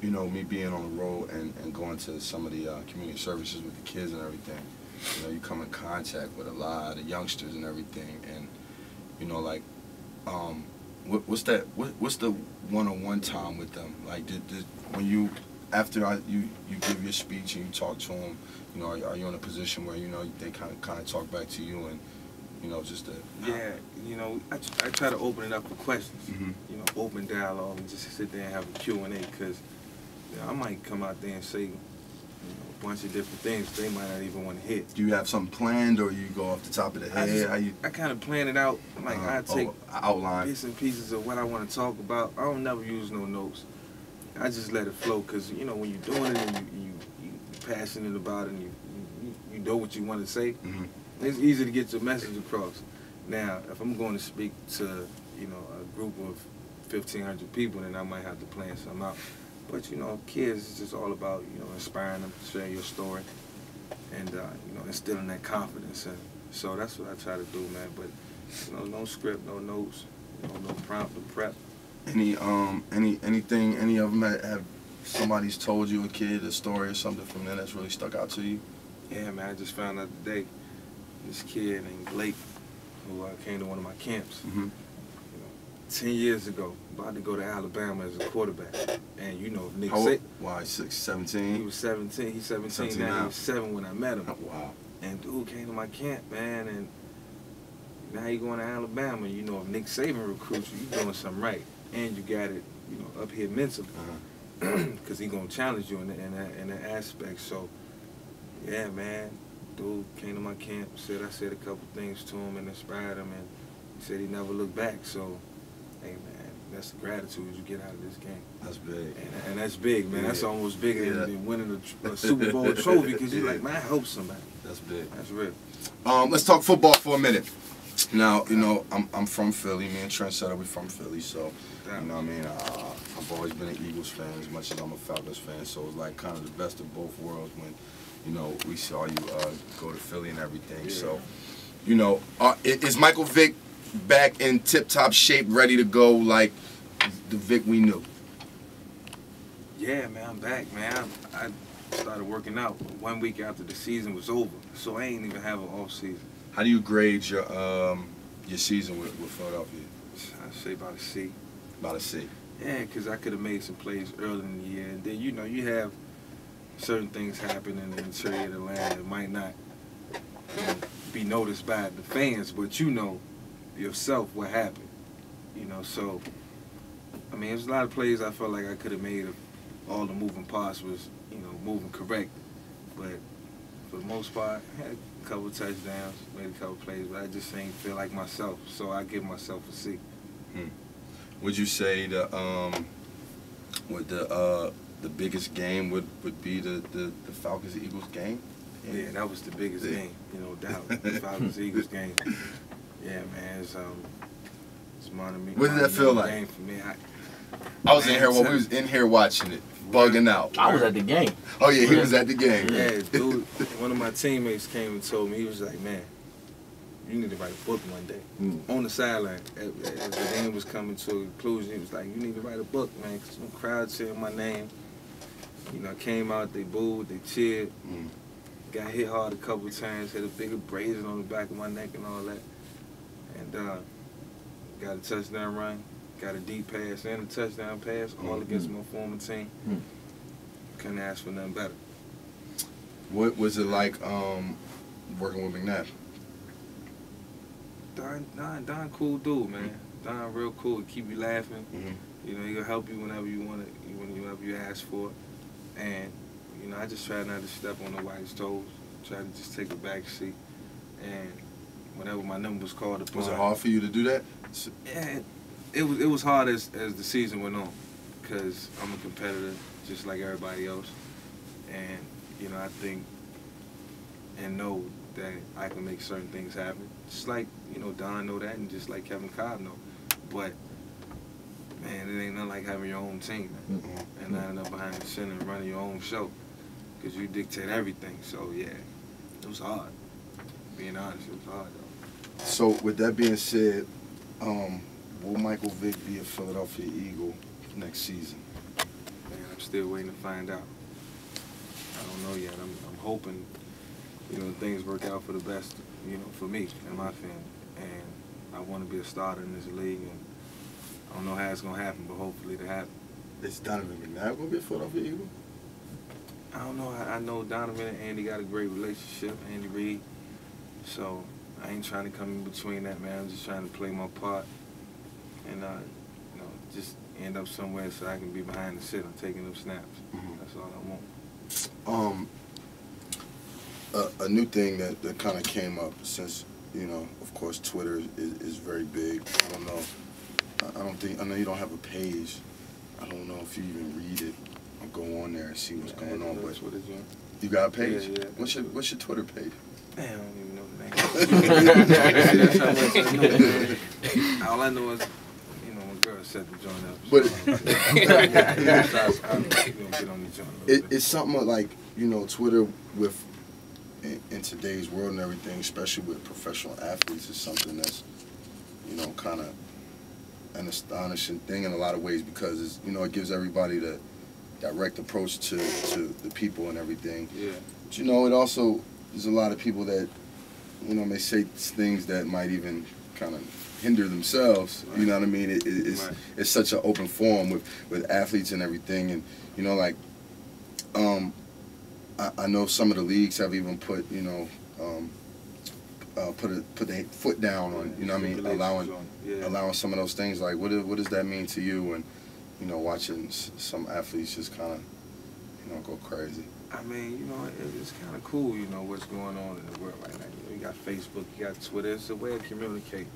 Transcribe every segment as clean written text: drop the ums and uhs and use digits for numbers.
you know, me being on the road and going to some of the community services with the kids and everything, you know, you come in contact with a lot of youngsters and everything, and you know, like, what's the one-on-one time with them? Like, did when you after you give your speech and you talk to them, you know, are you in a position where, you know, they kind of talk back to you and, you know, just yeah, you know, I try to open it up for questions, you know, open dialogue, and just sit there and have a Q&A, because you know, I might come out there and say, you know, a bunch of different things they might not even want to hit. Do you have something planned, or you go off the top of the head? I kind of plan it out. Like, I take outline bits and pieces of what I want to talk about. I don't never use no notes. I just let it flow, because you know, when you're doing it and you're passionate about it and you know what you want to say, it's easy to get your message across. Now, if I'm going to speak to, you know, a group of 1,500 people, then I might have to plan something out. But you know, kids, it's just all about, you know, inspiring them to share your story and you know, instilling that confidence in them. So that's what I try to do, man. But you know, no script, no notes, you know, no prompt, no prep. Anything, any of them have somebody's told you, a kid, a story or something from there that's really stuck out to you? Yeah, man, I just found out today, this kid named Blake, who came to one of my camps, you know, 10 years ago, about to go to Alabama as a quarterback. And you know, Nick Why, 17? He was 17, he's 17 now, he was 7 when I met him. Wow. And dude came to my camp, man, and now he going to Alabama. You know, if Nick Saban recruits you, you're doing something right. And you got it, you know, up here mentally, because he gonna challenge you in that aspect. So, yeah, man, dude came to my camp. I said a couple things to him and inspired him, and he said he never looked back. So, hey, man, that's the gratitude you get out of this game. That's big. And that's big, man. Yeah. That's almost bigger than winning a Super Bowl trophy, because you're like, man, I helped somebody. That's big. That's real. Let's talk football for a minute. Now, you know, I'm from Philly. Me and Trent said we from Philly, so, you know what I mean? I've always been an Eagles fan as much as I'm a Falcons fan, so it's like kind of the best of both worlds when, you know, we saw you go to Philly and everything. Yeah. So, you know, is Michael Vick back in tip-top shape, ready to go like the Vick we knew? Yeah, man, I'm back, man. I started working out 1 week after the season was over, so I ain't even have an off season. How do you grade your season with Philadelphia? I'd say about a C. About a C. Yeah, because I could have made some plays early in the year, and then, you know, you have certain things happen in the interior of the land that might not, you know, be noticed by the fans, but you know yourself what happened. You know, so, I mean, there's a lot of plays I felt like I could have made if all the moving parts was, you know, moving correct. But for the most part, I had a couple of touchdowns, made a couple of plays, but I just ain't feel like myself, so I give myself a C. Would you say the biggest game would be the Falcons Eagles game? Yeah, that was the biggest game, you know, doubt. The Falcons Eagles game. Yeah, man, it's monumental. What did that feel like? Game for me. I was in here when we was in here watching it, bugging out. I was at the game. Oh yeah, he was at the game. Yeah, dude. One of my teammates came and told me, he was like, man, you need to write a book one day. On the sideline, as the game was coming to a conclusion, he was like, you need to write a book, man, because some crowd cheered my name. You know, I came out, they booed, they cheered. Got hit hard a couple of times, had a big abrasion on the back of my neck and all that. And got a touchdown run, got a deep pass and a touchdown pass, all against my former team. Couldn't ask for nothing better. What was it like working with McNabb? Don cool dude, man. Don real cool. He keep you laughing. You know, he'll help you whenever you want it, whenever you ask for it. And you know, I just try not to step on nobody's toes. Try to just take a back seat. And whenever my number was called upon. Was it hard for you to do that? Yeah, it was hard as the season went on, because I'm a competitor just like everybody else. And you know, I think and know that I can make certain things happen. Just like, you know, Don know that, and just like Kevin Cobb know. But man, it ain't nothing like having your own team, man. And lining up behind the center and running your own show, because you dictate everything. So yeah, it was hard. Being honest, it was hard though. So with that being said, will Michael Vick be a Philadelphia Eagle next season? Man, I still waiting to find out. I don't know yet. I'm hoping, you know, things work out for the best, you know, for me and my family. And I want to be a starter in this league, and I don't know how it's going to happen, but hopefully it happens. Is Donovan McNabb going to be a Philadelphia Eagle? I don't know. I know Donovan and Andy got a great relationship, Andy Reid. So I ain't trying to come in between that, man. I'm just trying to play my part and, you know, just end up somewhere so I can be behind the sit. I'm taking them snaps. That's all I want. A new thing that kind of came up since, you know, of course, Twitter is very big. I don't know. I know you don't have a page. I don't know if you even read it or go on there and see what's going on. But you got a page? Yeah. What's your Twitter page? Man, I don't even know the name. That's how much I know, man. All I know is, you know, my girl set the joint up. But it's something like, you know, Twitter with in today's world and everything, especially with professional athletes, is something that's, you know, kind of an astonishing thing in a lot of ways, because it's, you know, it gives everybody the direct approach to the people and everything. Yeah. But, you know, it also, there's a lot of people that, you know, may say things that might even kind of hinder themselves. Right. You know what I mean? It's such an open forum with athletes and everything, and, you know, like, I know some of the leagues have even put, you know, put their foot down on, you know what I mean, allowing some of those things. Like, what does that mean to you? And, you know, watching some athletes just kind of, you know, go crazy. I mean, you know, it's kind of cool, you know, what's going on in the world right now. You know, you got Facebook, you got Twitter. It's a way of communicating,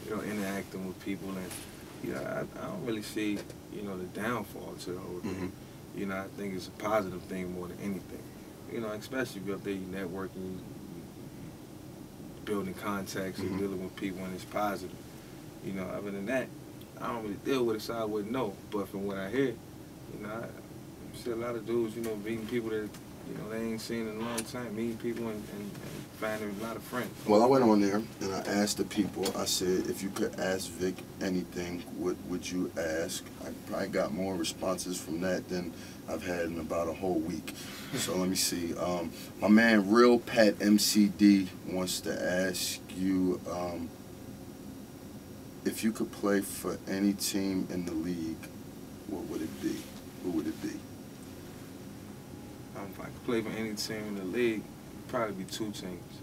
you know, interacting with people. And, you know, I don't really see, you know, the downfall to the whole thing. You know, I think it's a positive thing more than anything. You know, especially if you're up there, you're networking, building contacts, and dealing with people, and it's positive. You know, other than that, I don't really deal with it, so I wouldn't know. But from what I hear, you know, I see a lot of dudes, you know, meeting people that, you know, they ain't seen in a long time, meeting people and finding a lot of friends. Well, I went on there and I asked the people, I said, if you could ask Vick anything, what would you ask? I probably got more responses from that than I've had in about a whole week. So let me see. My man, Real Pat MCD, wants to ask you, if you could play for any team in the league, what would it be? Who would it be? If I could play for any team in the league, it'd probably be two teams.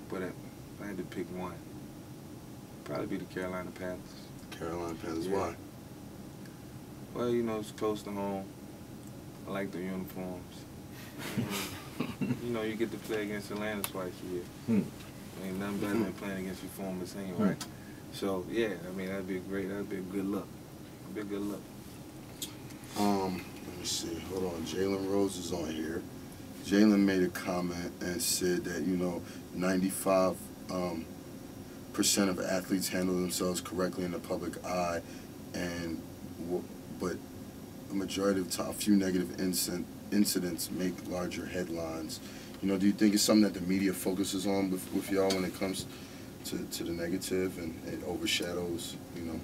But if I had to pick one, it'd probably be the Carolina Panthers. Carolina Panthers, yeah. Why? Well, you know, it's close to home. I like the uniforms. You know, you get to play against Atlanta twice a year. Ain't nothing better than playing against your former team, right? So, yeah, I mean, that'd be a good look. That'd be a good look. Let me see. Hold on. Jalen Rose is on here. Jalen made a comment and said that, you know, 95% of athletes handle themselves correctly in the public eye, but a majority of a few negative incidents make larger headlines. You know, do you think it's something that the media focuses on with y'all when it comes to the negative, and it overshadows, you know?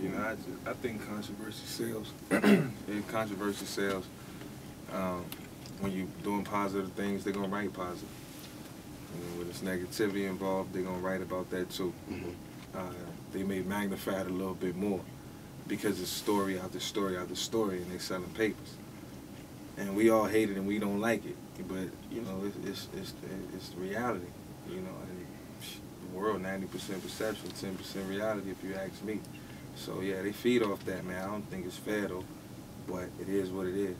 You know, I think controversy sells. Controversy sells. When you're doing positive things, they're going to write positive. And when there's negativity involved, they're going to write about that too. They may magnify it a little bit more because it's story after story after story, and they're selling papers. And we all hate it and we don't like it. But, you know, it's the reality, you know. And the world, 90% perception, 10% reality, if you ask me. So, yeah, they feed off that, man. I don't think it's fair, though, but it is what it is.